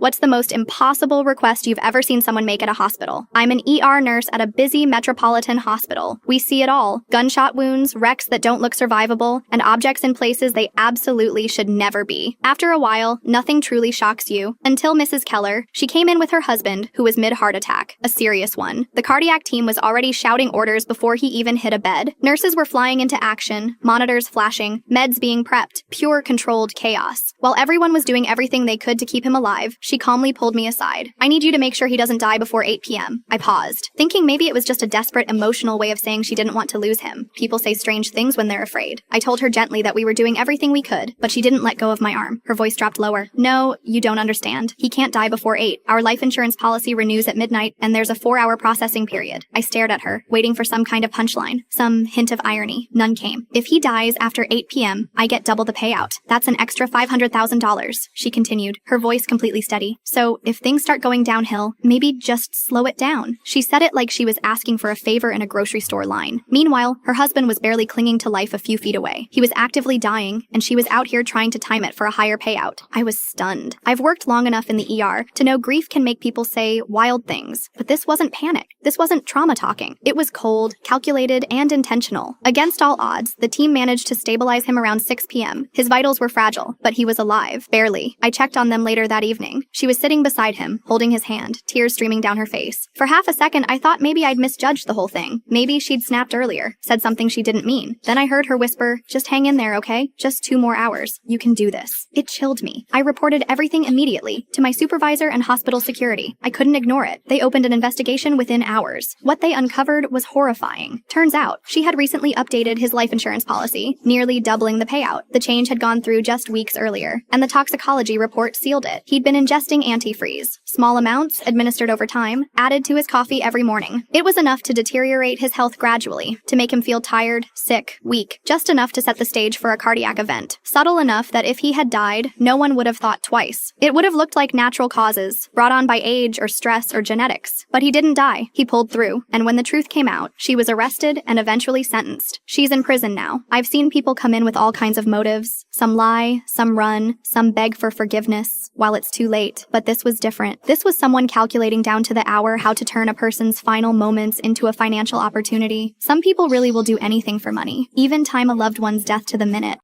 What's the most impossible request you've ever seen someone make at a hospital? I'm an ER nurse at a busy metropolitan hospital. We see it all. Gunshot wounds, wrecks that don't look survivable, and objects in places they absolutely should never be. After a while, nothing truly shocks you. Until Mrs. Keller. She came in with her husband, who was mid-heart attack. A serious one. The cardiac team was already shouting orders before he even hit a bed. Nurses were flying into action, monitors flashing, meds being prepped. Pure controlled chaos. While everyone was doing everything they could to keep him alive, she calmly pulled me aside. I need you to make sure he doesn't die before 8 p.m. I paused, thinking maybe it was just a desperate emotional way of saying she didn't want to lose him. People say strange things when they're afraid. I told her gently that we were doing everything we could, but she didn't let go of my arm. Her voice dropped lower. No, you don't understand. He can't die before 8. Our life insurance policy renews at midnight, and there's a 4-hour processing period. I stared at her, waiting for some kind of punchline, some hint of irony. None came. If he dies after 8 p.m., I get double the payout. That's an extra $500,000, she continued, her voice completely steady. So, if things start going downhill, maybe just slow it down. She said it like she was asking for a favor in a grocery store line. Meanwhile, her husband was barely clinging to life a few feet away. He was actively dying, and she was out here trying to time it for a higher payout. I was stunned. I've worked long enough in the ER to know grief can make people say wild things, but this wasn't panic. This wasn't trauma talking. It was cold, calculated, and intentional. Against all odds, the team managed to stabilize him around 6 p.m. His vitals were fragile, but he was alive. Barely. I checked on them later that evening. She was sitting beside him, holding his hand, tears streaming down her face. For half a second, I thought maybe I'd misjudged the whole thing. Maybe she'd snapped earlier, said something she didn't mean. Then I heard her whisper, "Just hang in there, okay? Just 2 more hours. You can do this." It chilled me. I reported everything immediately to my supervisor and hospital security. I couldn't ignore it. They opened an investigation within hours. What they uncovered was horrifying. Turns out, she had recently updated his life insurance policy, nearly doubling the payout. The change had gone through just weeks earlier, and the toxicology report sealed it. He'd been ingesting antifreeze. Small amounts, administered over time, added to his coffee every morning. It was enough to deteriorate his health gradually, to make him feel tired, sick, weak, just enough to set the stage for a cardiac event. Subtle enough that if he had died, no one would have thought twice. It would have looked like natural causes, brought on by age or stress or genetics. But he didn't die. He pulled through, and when the truth came out, she was arrested and eventually sentenced. She's in prison now. I've seen people come in with all kinds of motives. Some lie, some run, some beg for forgiveness, while it's too late. But this was different. This was someone calculating down to the hour how to turn a person's final moments into a financial opportunity. Some people really will do anything for money, even time a loved one's death to the minute.